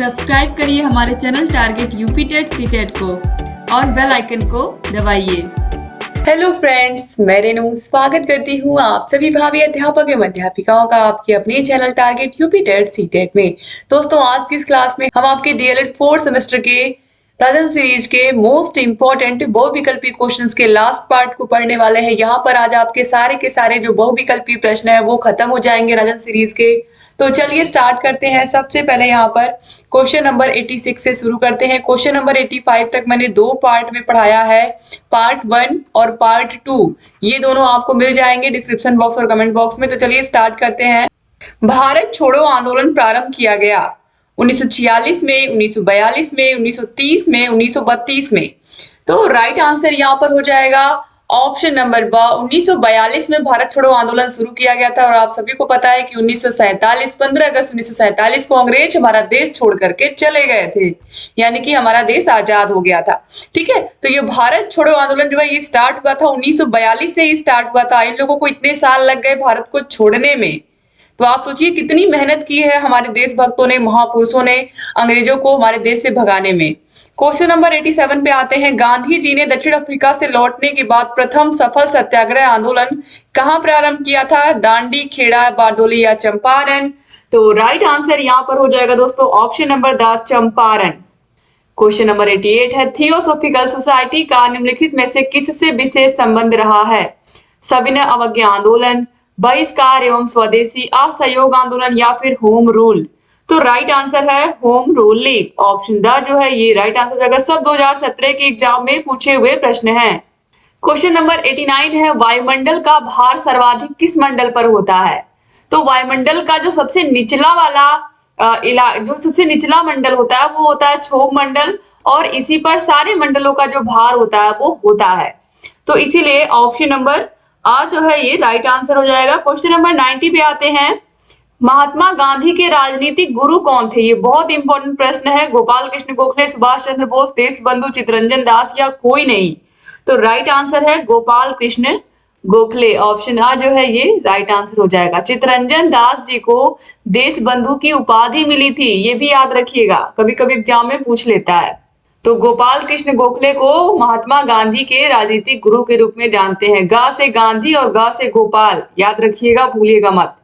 Subscribe करिए हमारे channel target UP TET CTET को और बेल आइकन को दबाइए। हेलो फ्रेंड्स, मैं रेनू स्वागत करती हूँ आप सभी भावी अध्यापक एवं अध्यापिकाओं का आपके अपने channel target UP TET CTET में। दोस्तों, आज की इस क्लास में हम आपके डीएलएड 4th सेमेस्टर के प्रेजेंट सीरीज के मोस्ट इंपॉर्टेंट बहुविकल्पी क्वेश्चंस के लास्ट पार्ट को पढ़ने वाले हैं। यहाँ पर आज आपके सारे के सारे जो बहुविकल्पी प्रश्न है वो खत्म हो जाएंगे राजन सीरीज के। तो चलिए स्टार्ट करते हैं। सबसे पहले यहाँ पर क्वेश्चन नंबर 86 से शुरू करते हैं। क्वेश्चन नंबर 85 तक मैंने दो पार्ट में पढ़ाया है, पार्ट 1 और पार्ट 2। ये दोनों आपको मिल जाएंगे डिस्क्रिप्शन बॉक्स और कमेंट बॉक्स में। तो चलिए स्टार्ट करते हैं। भारत छोड़ो आंदोलन प्रारंभ किया गया 1946 में, 1942 में, 1930 में, 1932 में। तो राइट आंसर यहाँ पर हो जाएगा ऑप्शन नंबर 1942 में भारत छोड़ो आंदोलन शुरू किया गया था। और आप सभी को पता है कि 1947 15 अगस्त 1947 को अंग्रेज हमारा देश छोड़ करके चले गए थे, यानी कि हमारा देश आजाद हो गया था। ठीक है, तो ये भारत छोड़ो आंदोलन जो है ये स्टार्ट हुआ था 1942 से ही स्टार्ट हुआ था। इन लोगों को इतने साल लग गए भारत को छोड़ने में। तो आप सोचिए कितनी मेहनत की है हमारे देशभक्तों ने, महापुरुषों ने अंग्रेजों को हमारे देश से भगाने में। क्वेश्चन नंबर 87 पे आते हैं। गांधी जी ने दक्षिण अफ्रीका से लौटने के बाद प्रथम सफल सत्याग्रह आंदोलन कहां प्रारंभ किया था? दांडी, खेड़ा, बारडोली या चंपारण? तो राइट आंसर यहाँ पर हो जाएगा दोस्तों option number the Champaran. Question number 88 है। थियोसॉफिकल सोसाइटी का निम्नलिखित में से किससे विशेष संबंध रहा है? सविनय अवज्ञा आंदोलन, बहिष्कार एवं स्वदेशी, असहयोग आंदोलन या फिर होम रूल? तो राइट आंसर है home rule league. Option the जो है ये राइट आंसर जाएगा। सब 2017 के एग्जाम में पूछे हुए प्रश्न हैं। क्वेश्चन नंबर 89 है। वायुमंडल का भार सर्वाधिक किस मंडल पर होता है? तो वायुमंडल का जो सबसे निचला वाला जो सबसे निचला मंडल होता है वो होता है क्षोभ मंडल, और इसी पर सारे मंडलों का जो भार होता है वो होता है। तो इसीलिए ऑप्शन नंबर आ जो है ये राइट आंसर हो जाएगा। क्वेश्चन नंबर 90 पे आते हैं। महात्मा गांधी के राजनीतिक गुरु कौन थे? ये बहुत इंपॉर्टेंट प्रश्न है। गोपाल कृष्ण गोखले, सुभाष चंद्र बोस, देशबंधु चित्तरंजन दास या कोई नहीं? तो राइट आंसर है गोपाल कृष्ण गोखले। ऑप्शन आ जो है ये राइट आंसर हो जाएगा। चित्तरंजन दास जी को देशबंधु की उपाधि मिली थी, ये भी याद रखिएगा, कभी कभी एग्जाम में पूछ लेता है। तो गोपाल कृष्ण गोखले को महात्मा गांधी के राजनीतिक गुरु के रूप में जानते हैं। गा से गांधी और गा से गोपाल, याद रखिएगा, भूलिएगा मत।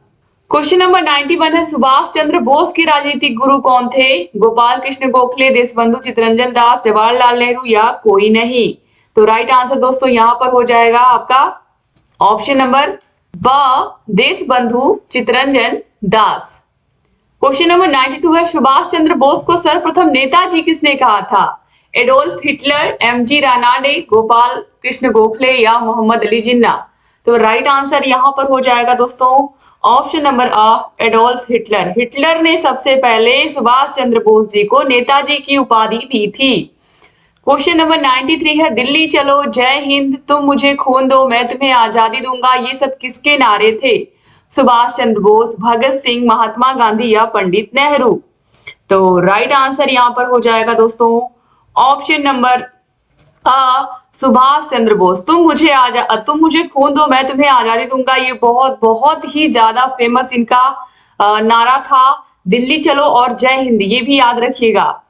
क्वेश्चन नंबर 91 है। सुभाष चंद्र बोस के राजनीतिक गुरु कौन थे? गोपाल कृष्ण गोखले, देशबंधु चित्तरंजन दास, जवाहरलाल नेहरू या कोई नहीं? तो राइट आंसर दोस्तों यहाँ पर हो जाएगा आपका ऑप्शन नंबर ब, देशबंधु चित्तरंजन दास। क्वेश्चन नंबर 92 है। सुभाष चंद्र बोस को सर्वप्रथम नेताजी किसने कहा था? Adolf Hitler, MG Ranade, Gopal Krishna Gokhale या मोहम्मद अली जिन्ना? तो राइट आंसर यहाँ पर हो जाएगा दोस्तों ऑप्शन नंबर आ, एडोल्फ हिटलर। हिटलर ने सबसे पहले सुभाष चंद्र बोस जी को नेताजी की उपाधि दी थी। क्वेश्चन नंबर 93 है। दिल्ली चलो, जय हिंद, तुम मुझे खून दो मैं तुम्हें आजादी दूंगा, ये सब किसके नारे थे? सुभाष चंद्र बोस, भगत सिंह, महात्मा गांधी या पंडित नेहरू? तो राइट आंसर यहाँ पर हो जाएगा दोस्तों ऑप्शन नंबर सुभाष चंद्र बोस। तुम मुझे खून दो मैं तुम्हें आजादी दूंगा, ये बहुत बहुत ही ज्यादा फेमस इनका नारा था। दिल्ली चलो और जय हिंद, ये भी याद रखिएगा।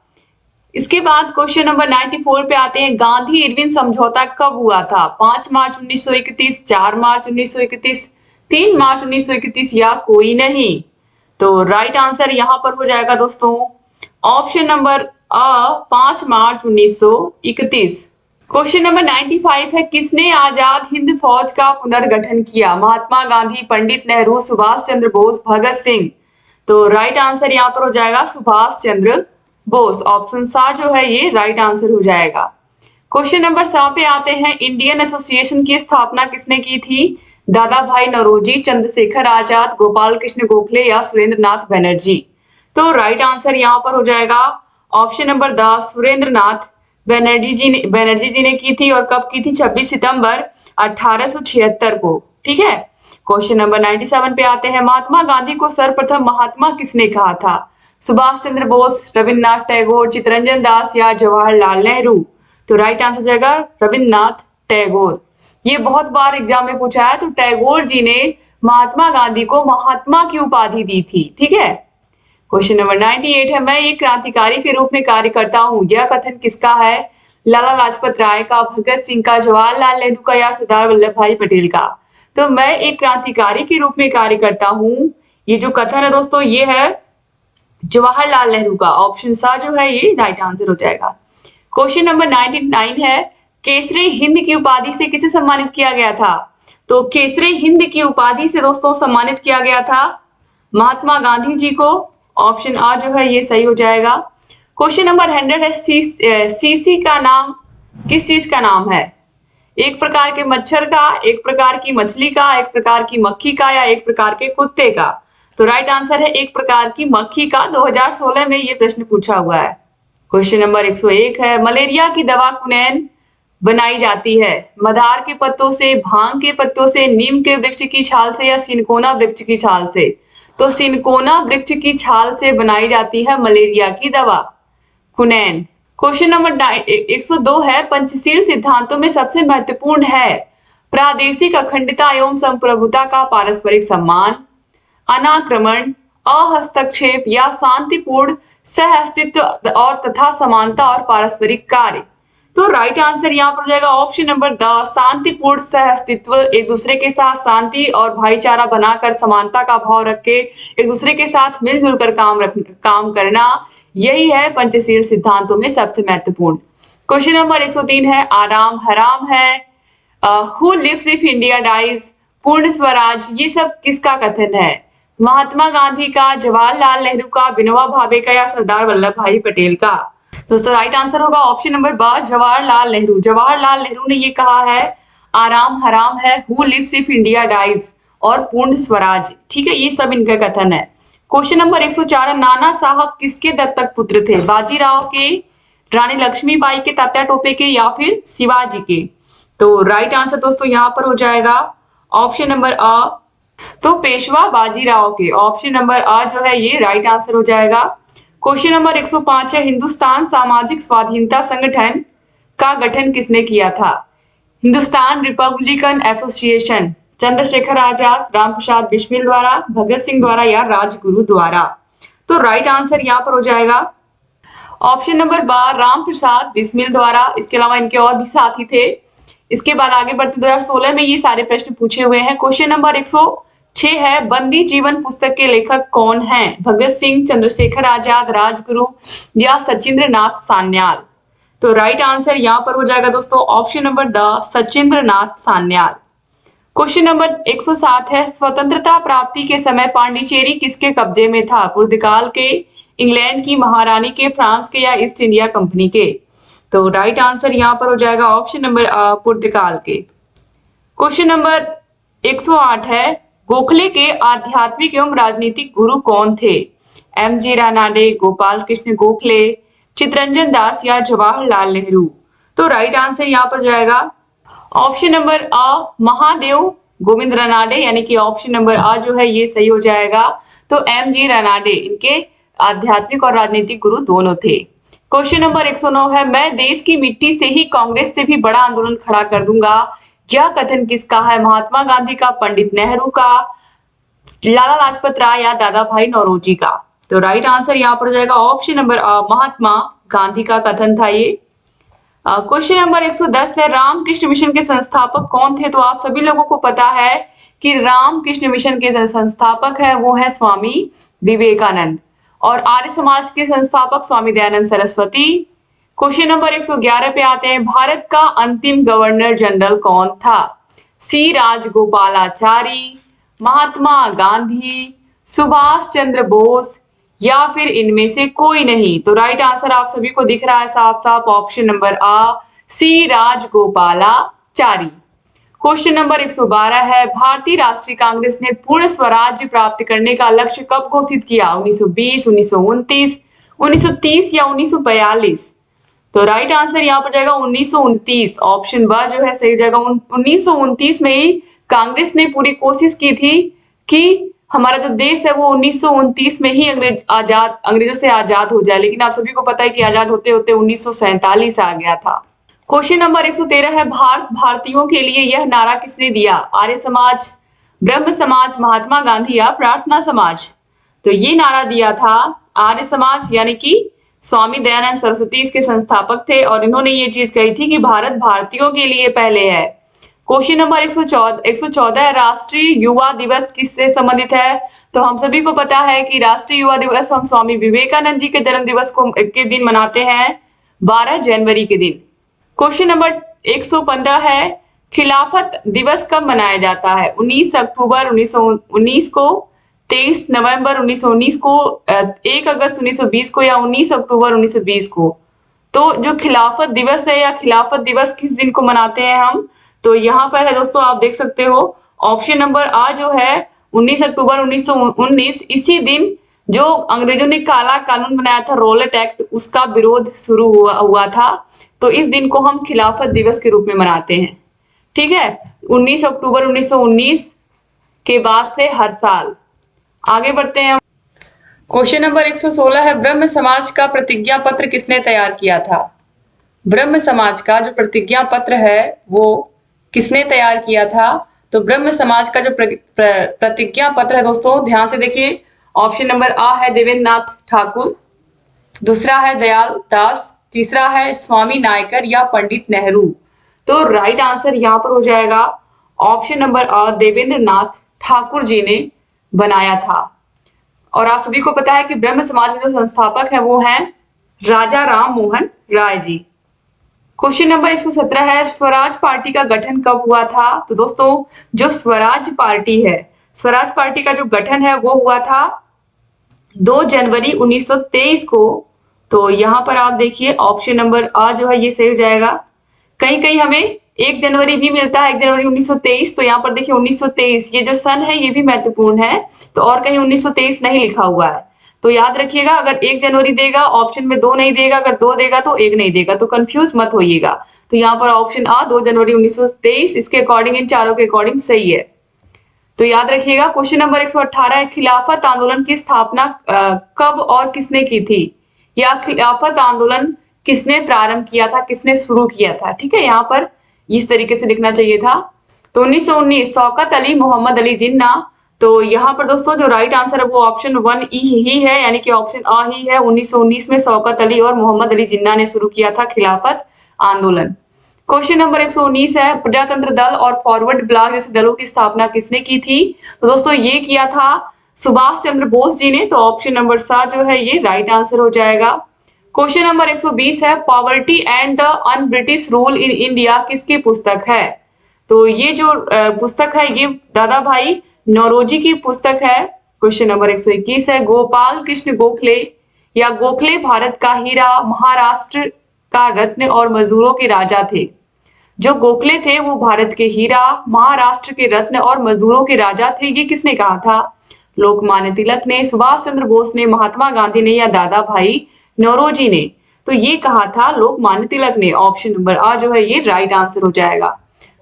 इसके बाद क्वेश्चन नंबर 94 पे आते हैं। गांधी इरविन समझौता कब हुआ था? 5 मार्च 1931, 4 मार्च 1931, 3 मार्च 1931 या कोई नहीं? तो राइट आंसर यहाँ पर हो जाएगा दोस्तों ऑप्शन नंबर 5 मार्च 1931। क्वेश्चन नंबर 95 है। किसने आजाद हिंद फौज का पुनर्गठन किया? महात्मा गांधी, पंडित नेहरू, सुभाष चंद्र बोस, भगत सिंह? तो राइट आंसर यहाँ पर हो जाएगा सुभाष चंद्र बोस। ऑप्शन सा जो है ये राइट आंसर हो जाएगा। क्वेश्चन नंबर 7 पे आते हैं। इंडियन एसोसिएशन की स्थापना किसने की थी? दादा भाई नौरोजी, चंद्रशेखर आजाद, गोपाल कृष्ण गोखले या सुरेंद्र नाथ बनर्जी? तो राइट आंसर यहाँ पर हो जाएगा ऑप्शन नंबर द सुरेंद्र नाथ बनर्जी जी ने की थी। और कब की थी? 26 सितंबर 1876 को। ठीक है। क्वेश्चन नंबर 97 पे आते हैं। महात्मा गांधी को सर्वप्रथम महात्मा किसने कहा था? सुभाष चंद्र बोस, रविन्द्रनाथ टैगोर, चित्तरंजन दास या जवाहरलाल नेहरू? तो राइट आंसर जाएगा रविन्द्रनाथ टैगोर। ये बहुत बार एग्जाम में पूछा है। तो टैगोर जी ने महात्मा गांधी को महात्मा की उपाधि दी थी। ठीक है। क्वेश्चन नंबर 98 है, मैं एक क्रांतिकारी के रूप में कार्य करता हूँ, यह कथन किसका है? लाला लाजपत राय का, भगत सिंह का, जवाहरलाल नेहरू का या सरदार वल्लभ भाई पटेल का? तो मैं एक क्रांतिकारी के रूप में कार्य करता हूँ, ये जो कथन है दोस्तों ये है जवाहरलाल नेहरू का। ऑप्शन सा जो है ये राइट आंसर हो जाएगा। क्वेश्चन नंबर 99 है, केसरी हिंद की उपाधि से किसे सम्मानित किया गया था? तो केसरी हिंद की उपाधि से दोस्तों सम्मानित किया गया था महात्मा गांधी जी को। ऑप्शन आ जो है ये सही हो जाएगा। क्वेश्चन नंबर 100 है, सीसी का नाम किस चीज का नाम है? एक प्रकार के मच्छर का, एक प्रकार की मछली का, एक प्रकार की मक्खी का या एक प्रकार के कुत्ते का? तो राइट आंसर है एक प्रकार की मक्खी का। 2016 में ये प्रश्न पूछा हुआ है। क्वेश्चन नंबर 101 है, मलेरिया की दवा कुनैन बनाई जाती है? मदार के पत्तों से, भांग के पत्तों से, नीम के वृक्ष की छाल से या सिनकोना वृक्ष की छाल से? तो सिनकोना वृक्ष की छाल से बनाई जाती है मलेरिया की दवा कुनैन। क्वेश्चन नंबर 102 है, पंचशील सिद्धांतों में सबसे महत्वपूर्ण है प्रादेशिक अखंडता एवं संप्रभुता का पारस्परिक सम्मान, अनाक्रमण, अहस्तक्षेप या शांतिपूर्ण सहअस्तित्व और तथा समानता और पारस्परिक कार्य? तो राइट आंसर यहाँ पर हो जाएगा ऑप्शन नंबर द, शांतिपूर्ण सहअस्तित्व, एक दूसरे के साथ शांति और भाईचारा बनाकर समानता का भाव रख के एक दूसरे के साथ मिलजुल कर काम करना, यही है पंचशील सिद्धांतों में सबसे महत्वपूर्ण। क्वेश्चन नंबर 103 है, आराम हराम है, who lives if India dies, Purna Swaraj, ये सब किसका कथन है? महात्मा गांधी का, जवाहरलाल नेहरू का, विनोबा भावे का या सरदार वल्लभ भाई पटेल का? दोस्तों राइट आंसर होगा ऑप्शन नंबर ब, जवाहरलाल नेहरू। जवाहरलाल नेहरू ने ये कहा है आराम हराम है, who lives if India dies और पूर्ण स्वराज, ठीक है, ये सब इनका कथन है। क्वेश्चन नंबर 104, नाना साहब किसके दत्तक पुत्र थे? बाजीराव के, रानी लक्ष्मीबाई के, तात्या टोपे के या फिर शिवाजी के? तो राइट आंसर दोस्तों यहाँ पर हो जाएगा ऑप्शन नंबर अ, तो पेशवा बाजीराव के। ऑप्शन नंबर अ जो है ये राइट आंसर हो जाएगा। क्वेश्चन नंबर 105 है, हिंदुस्तान सामाजिक स्वाधीनता संगठन का गठन किसने किया था? हिंदुस्तान रिपब्लिकन एसोसिएशन, चंद्रशेखर आजाद, रामप्रसाद बिस्मिल द्वारा, भगत सिंह द्वारा या राजगुरु द्वारा? तो राइट आंसर यहाँ पर हो जाएगा ऑप्शन नंबर ब, रामप्रसाद बिस्मिल द्वारा। इसके अलावा इनके और भी साथी थे। इसके बाद आगे बढ़ते 2016 में ये सारे प्रश्न पूछे हुए हैं। क्वेश्चन नंबर 106 है, बंदी जीवन पुस्तक के लेखक कौन हैं? भगत सिंह, चंद्रशेखर आजाद, राजगुरु या सचिंद्र नाथ सान्याल? तो राइट आंसर यहाँ पर हो जाएगा दोस्तों option number the, Sachindra Nath Sanyal. Question number 107 है, स्वतंत्रता प्राप्ति के समय पांडिचेरी किसके कब्जे में था? पुर्तगाल के, इंग्लैंड की महारानी के, फ्रांस के या ईस्ट इंडिया कंपनी के? तो राइट आंसर यहाँ पर हो जाएगा ऑप्शन नंबर पुर्तगाल के। क्वेश्चन नंबर 108 है, गोखले के आध्यात्मिक एवं राजनीतिक गुरु कौन थे? एमजी रानाडे, गोपाल कृष्ण गोखले, चितरंजन दास या जवाहरलाल नेहरू? तो राइट आंसर यहाँ पर जाएगा ऑप्शन नंबर अ, महादेव गोविंद रानाडे, यानी कि ऑप्शन नंबर अ जो है ये सही हो जाएगा। तो एमजी रानाडे इनके आध्यात्मिक और राजनीतिक गुरु दोनों थे। क्वेश्चन नंबर 109 है, मैं देश की मिट्टी से ही कांग्रेस से भी बड़ा आंदोलन खड़ा कर दूंगा, यह कथन किसका है? महात्मा गांधी का, पंडित नेहरू का, लाला लाजपत राय या दादा भाई नौरोजी का? तो राइट आंसर यहाँ पर हो जाएगा ऑप्शन नंबर महात्मा गांधी का कथन था ये। क्वेश्चन नंबर 110 है, रामकृष्ण मिशन के संस्थापक कौन थे? तो आप सभी लोगों को पता है कि रामकृष्ण मिशन के संस्थापक है वो है स्वामी विवेकानंद, और आर्य समाज के संस्थापक स्वामी दयानंद सरस्वती। क्वेश्चन नंबर 111 पे आते हैं, भारत का अंतिम गवर्नर जनरल कौन था? सी राजगोपालाचारी, महात्मा गांधी, सुभाष चंद्र बोस या फिर इनमें से कोई नहीं? तो राइट आंसर आप सभी को दिख रहा है साफ साफ ऑप्शन नंबर आ, सी राजगोपालाचारी। क्वेश्चन नंबर 112 है, भारतीय राष्ट्रीय कांग्रेस ने पूर्ण स्वराज्य प्राप्त करने का लक्ष्य कब घोषित किया? 1920, 1929, 1930 या 1942? तो राइट आंसर यहाँ पर जाएगा 1929। ऑप्शन ब जो है सही जाएगा। 1929 में ही कांग्रेस ने पूरी कोशिश की थी कि हमारा जो देश है वो 1929 में ही अंग्रेजों से आजाद हो जाए, लेकिन आप सभी को पता है कि आजाद होते होते 1947 आ गया था। क्वेश्चन नंबर 113 है, भारत भारतीयों के लिए यह नारा किसने दिया? आर्य समाज, ब्रह्म समाज, महात्मा गांधी या प्रार्थना समाज? तो ये नारा दिया था आर्य समाज यानी कि स्वामी दयानंद सरस्वती इसके संस्थापक थे और इन्होंने ये चीज कही थी कि भारत भारतीयों के लिए पहले है। क्वेश्चन नंबर 114 राष्ट्रीय युवा दिवस किससे संबंधित है? तो हम सभी को पता है कि राष्ट्रीय युवा दिवस हम स्वामी विवेकानंद जी के जन्म दिवस के दिन मनाते हैं, 12 जनवरी के दिन। क्वेश्चन नंबर 115 है खिलाफत दिवस कब मनाया जाता है? 19 अक्टूबर 1919 को, 23 नवंबर 1919 को, 1 अगस्त 1920 को या 19 अक्टूबर 1920 को। तो जो खिलाफत दिवस है या खिलाफत दिवस किस दिन को मनाते हैं हम? तो यहाँ पर है दोस्तों, आप देख सकते हो ऑप्शन नंबर आ जो है 19 अक्टूबर 1919, इसी दिन जो अंग्रेजों ने काला कानून बनाया था, रॉलेट एक्ट, उसका विरोध शुरू हुआ था। तो इस दिन को हम खिलाफत दिवस के रूप में मनाते हैं। ठीक है, 19 अक्टूबर 1919 के बाद से हर साल। आगे बढ़ते हैं। क्वेश्चन नंबर 116 है ब्रह्म समाज का प्रतिज्ञा पत्र किसने तैयार किया था? ब्रह्म समाज का जो प्रतिज्ञा पत्र है वो किसने तैयार किया था? तो ब्रह्म समाज का जो प्रतिज्ञा पत्र है दोस्तों, ध्यान से देखिए, ऑप्शन नंबर आ है देवेंद्र नाथ ठाकुर, दूसरा है दयाल दास, तीसरा है स्वामी नायकर या पंडित नेहरू। तो राइट आंसर यहाँ पर हो जाएगा ऑप्शन नंबर आ, देवेंद्र नाथ ठाकुर जी ने बनाया था। और आप सभी को पता है कि ब्रह्म समाज के जो संस्थापक है वो हैं राजा राम मोहन राय जी। क्वेश्चन नंबर 117 है स्वराज पार्टी का गठन कब हुआ था? तो दोस्तों जो स्वराज पार्टी है, स्वराज पार्टी का जो गठन है वो हुआ था 2 जनवरी 1923 को। तो यहाँ पर आप देखिए ऑप्शन नंबर आ जो है ये सही हो जाएगा। कहीं कहीं हमें 1 जनवरी भी मिलता है, 1 जनवरी 1923, तो यहाँ पर देखिए 1923 ये जो सन है ये भी महत्वपूर्ण है, तो और कहीं 1923 नहीं लिखा हुआ है। तो याद रखिएगा, अगर 1 जनवरी देगा ऑप्शन में 2 नहीं देगा, अगर 2 देगा तो 1 नहीं देगा, तो कंफ्यूज मत होइएगा। तो यहाँ पर ऑप्शन आ 2 जनवरी 1923 इसके अकॉर्डिंग, इन चारों के अकॉर्डिंग सही है। तो याद रखिएगा। क्वेश्चन नंबर 118 है खिलाफत आंदोलन की स्थापना कब और किसने की थी? या खिलाफत आंदोलन किसने प्रारंभ किया था, किसने शुरू किया था? ठीक है, यहाँ पर इस तरीके से लिखना चाहिए था। तो 1919 शौकत अली मोहम्मद अली जिन्ना। तो यहाँ पर दोस्तों जो राइट आंसर है वो ऑप्शन 1 ही है, यानी कि ऑप्शन आ ही है। 1919 में शौकत अली और मोहम्मद अली जिन्ना ने शुरू किया था खिलाफत आंदोलन। क्वेश्चन नंबर 119 है प्रजातंत्र दल और फॉरवर्ड ब्लॉक जैसे दलों की स्थापना किसने की थी? तो दोस्तों ये किया था सुभाष चंद्र बोस जी ने। तो ऑप्शन नंबर 7 जो है ये राइट आंसर हो जाएगा। क्वेश्चन नंबर 120 है poverty and the un British rule in India किसकी पुस्तक है? तो ये जो पुस्तक है ये दादा भाई नौरोजी की पुस्तक है। क्वेश्चन नंबर 121 है गोपाल कृष्ण गोखले या गोखले भारत का हीरा, महाराष्ट्र का रत्न और मजदूरों के राजा थे। जो गोखले थे वो भारत के हीरा, महाराष्ट्र के रत्न और मजदूरों के राजा थे। ये किसने कहा था? लोकमान्य तिलक ने, सुभाष चंद्र बोस ने, महात्मा गांधी ने या दादा भाई नौरोजी ने? तो ये कहा था लोकमान्य तिलक ने। ऑप्शन नंबर आ जो है ये राइट आंसर हो जाएगा।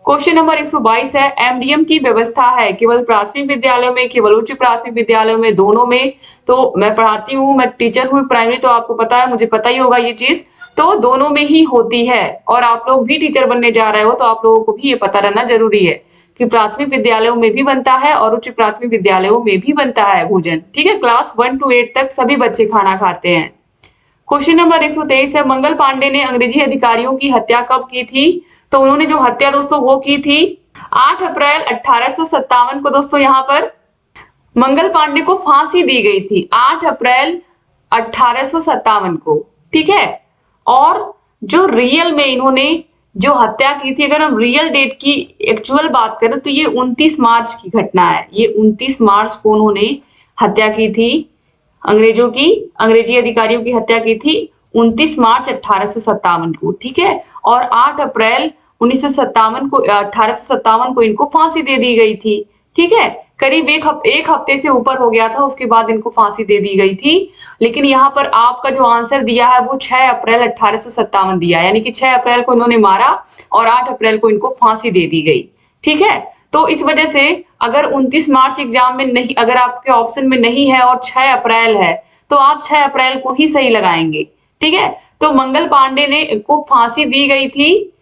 क्वेश्चन नंबर 122 है एमडीएम की व्यवस्था है केवल प्राथमिक विद्यालयों में, केवल उच्च प्राथमिक विद्यालयों में, दोनों में? तो मैं पढ़ाती हूँ, मैं टीचर हूँ प्राइमरी, तो आपको पता है, मुझे पता ही होगा ये चीज। तो दोनों में ही होती है, और आप लोग भी टीचर बनने जा रहे हो तो आप लोगों को भी ये पता रहना जरूरी है कि प्राथमिक विद्यालयों में भी बनता है और उच्च प्राथमिक विद्यालयों में भी बनता है भोजन। ठीक है, क्लास 1 to 8 तक सभी बच्चे खाना खाते हैं। क्वेश्चन नंबर 123 है मंगल पांडे ने अंग्रेजी अधिकारियों की हत्या कब की थी? तो उन्होंने जो हत्या दोस्तों वो की थी 8 अप्रैल 1857 को। दोस्तों यहाँ पर मंगल पांडे को फांसी दी गई थी 8 अप्रैल 1857 को। ठीक है, और जो रियल में इन्होंने जो हत्या की थी, अगर हम रियल डेट की एक्चुअल बात करें तो ये 29 मार्च की घटना है। ये 29 मार्च को उन्होंने हत्या की थी, अंग्रेजों की, अंग्रेजी अधिकारियों की हत्या की थी 29 मार्च 1857 को। ठीक है, और 8 अप्रैल 1957 को 1857 को इनको फांसी दे दी गई थी। ठीक है, करीब एक हफ्ते से ऊपर हो गया था उसके बाद इनको फांसी दे दी गई थी। लेकिन यहाँ पर आपका जो आंसर दिया है वो 6 अप्रैल 1857 दिया, यानी कि 6 अप्रैल को इन्होंने मारा और 8 अप्रैल को इनको फांसी दे दी गई। ठीक है, तो इस वजह से अगर 29 मार्च एग्जाम में नहीं, अगर आपके ऑप्शन में नहीं है और 6 अप्रैल है तो आप 6 अप्रैल को ही सही लगाएंगे। ठीक है, तो मंगल पांडे ने को फांसी दी गई थी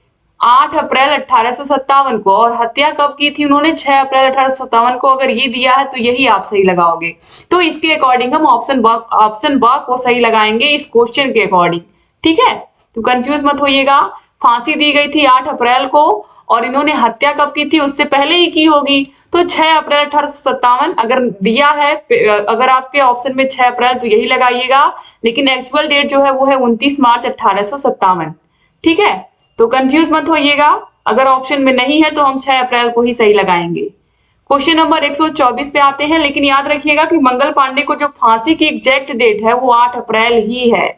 8 अप्रैल 1857 को, और हत्या कब की थी उन्होंने? 6 अप्रैल 1857 को। अगर ये दिया है तो यही आप सही लगाओगे। तो इसके अकॉर्डिंग हम ऑप्शन ब को सही लगाएंगे इस क्वेश्चन के अकॉर्डिंग। ठीक है, तो कंफ्यूज मत होइएगा। फांसी दी गई थी 8 अप्रैल को, और इन्होंने हत्या कब की थी? उससे पहले ही की होगी, तो 6 अप्रैल 1857 अगर दिया है, अगर आपके ऑप्शन में 6 अप्रैल तो यही लगाइएगा, लेकिन एक्चुअल डेट जो है वो है 29 मार्च 1857। ठीक है, तो कंफ्यूज मत होइएगा। अगर ऑप्शन में नहीं है तो हम 6 अप्रैल को ही सही लगाएंगे। क्वेश्चन नंबर 124 पे आते हैं, लेकिन याद रखिएगा कि मंगल पांडे को जो फांसी की एग्जैक्ट डेट है वो 8 अप्रैल ही है।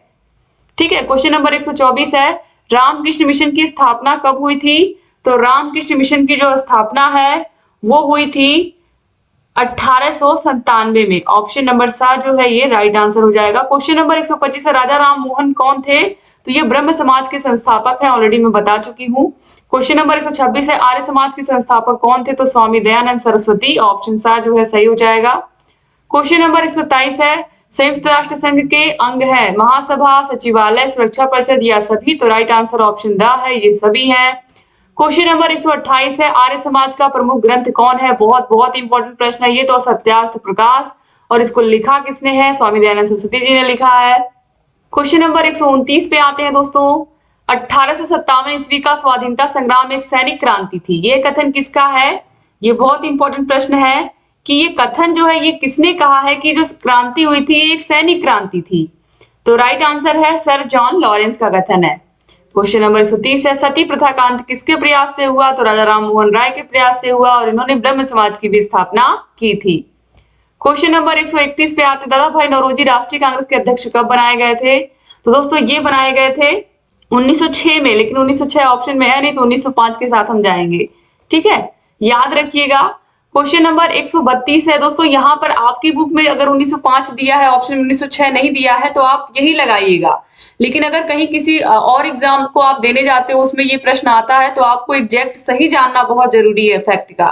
ठीक है, क्वेश्चन नंबर 124 है, रामकृष्ण मिशन की स्थापना कब हुई थी? तो रामकृष्ण मिशन की जो स्थापना है वो हुई थी 1897 में। ऑप्शन नंबर सा जो है ये राइट आंसर हो जाएगा। क्वेश्चन नंबर 125 है, राजा राम मोहन कौन थे? तो ये ब्रह्म समाज के संस्थापक हैं, ऑलरेडी मैं बता चुकी हूँ। क्वेश्चन नंबर 126 है, आर्य समाज के संस्थापक कौन थे? तो स्वामी दयानंद सरस्वती। ऑप्शन सा जो है सही हो जाएगा। क्वेश्चन नंबर 127 है, संयुक्त राष्ट्र संघ के अंग है महासभा, सचिवालय, सुरक्षा परिषद या सभी? तो राइट आंसर ऑप्शन द है, ये सभी हैं। क्वेश्चन नंबर 128 है, आर्य समाज का प्रमुख ग्रंथ कौन है? बहुत बहुत इंपॉर्टेंट प्रश्न है ये तो, सत्यार्थ प्रकाश। और इसको लिखा किसने है? स्वामी दयानंद सरस्वती जी ने लिखा है। क्वेश्चन नंबर 129 पे आते हैं दोस्तों, 1857 ईस्वी का स्वाधीनता संग्राम एक सैनिक क्रांति थी, ये कथन किसका है? ये बहुत इंपॉर्टेंट प्रश्न है कि ये कथन जो है ये किसने कहा है कि जो क्रांति हुई थी एक सैनिक क्रांति थी? तो राइट आंसर है सर जॉन लॉरेंस का कथन है। क्वेश्चन नंबर 130 है, सती प्रथा का अंत किसके प्रयास से हुआ? तो राजा राम मोहन राय के प्रयास से हुआ, और इन्होंने ब्रह्म समाज की भी स्थापना की थी। क्वेश्चन नंबर 131 पे आते, दादा भाई नौरोजी राष्ट्रीय कांग्रेस के अध्यक्ष कब बनाए गए थे? तो दोस्तों ये बनाए गए थे 1906 में, लेकिन 1906 ऑप्शन में है नहीं, तो 1905 के साथ हम जाएंगे। ठीक है, याद रखिएगा। क्वेश्चन नंबर 132 है दोस्तों, यहाँ पर आपकी बुक में अगर 1905 दिया है, ऑप्शन 1906 नहीं दिया है, तो आप यही लगाइएगा। लेकिन अगर कहीं किसी और एग्जाम को आप देने जाते हो उसमें ये प्रश्न आता है, तो आपको एग्जैक्ट सही जानना बहुत जरूरी है फैक्ट का।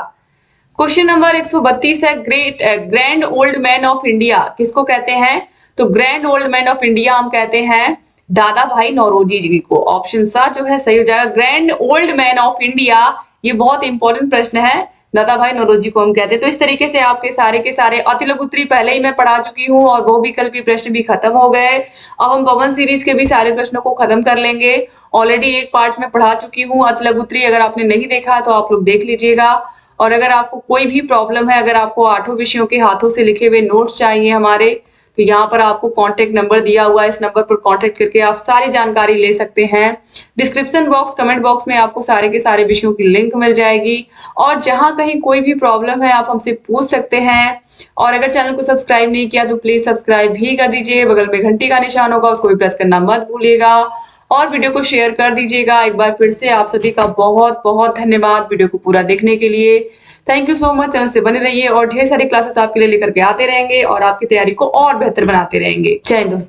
क्वेश्चन नंबर 132 है, grand old man of India किसको कहते हैं? तो grand old man of India हम कहते हैं दादा भाई नौरोजी जी को। ऑप्शन सा जो है सही हो जाएगा। Grand old man of India, ये बहुत इंपॉर्टेंट प्रश्न है, दादा भाई नौरोजी को हम कहते हैं। तो इस तरीके से आपके सारे के सारे अति लघु उत्तरी पहले ही मैं पढ़ा चुकी हूँ, और बहुविकल्पी प्रश्न भी खत्म हो गए। अब हम पवन सीरीज के भी सारे प्रश्नों को खत्म कर लेंगे। ऑलरेडी एक पार्ट में पढ़ा चुकी हूँ अति लघु उत्तरी, अगर आपने नहीं देखा तो आप लोग देख लीजिएगा। और अगर आपको कोई भी प्रॉब्लम है, अगर आपको 8 विषयों के हाथों से लिखे हुए नोट्स चाहिए हमारे, तो यहाँ पर आपको कांटेक्ट नंबर दिया हुआ है, इस नंबर पर कांटेक्ट करके आप सारी जानकारी ले सकते हैं। डिस्क्रिप्शन बॉक्स, कमेंट बॉक्स में आपको सारे के सारे विषयों की लिंक मिल जाएगी, और जहां कहीं कोई भी प्रॉब्लम है आप हमसे पूछ सकते हैं। और अगर चैनल को सब्सक्राइब नहीं किया तो प्लीज सब्सक्राइब भी कर दीजिए, बगल में घंटी का निशान होगा उसको भी प्रेस करना मत भूलिएगा, और वीडियो को शेयर कर दीजिएगा। एक बार फिर से आप सभी का बहुत बहुत धन्यवाद वीडियो को पूरा देखने के लिए। Thank you so much. Channel से बने रहिए और ढेर सारी क्लासेस आपके लिए लेकर के आते रहेंगे और आपकी तैयारी को और बेहतर बनाते रहेंगे। जय हिंद दोस्तों।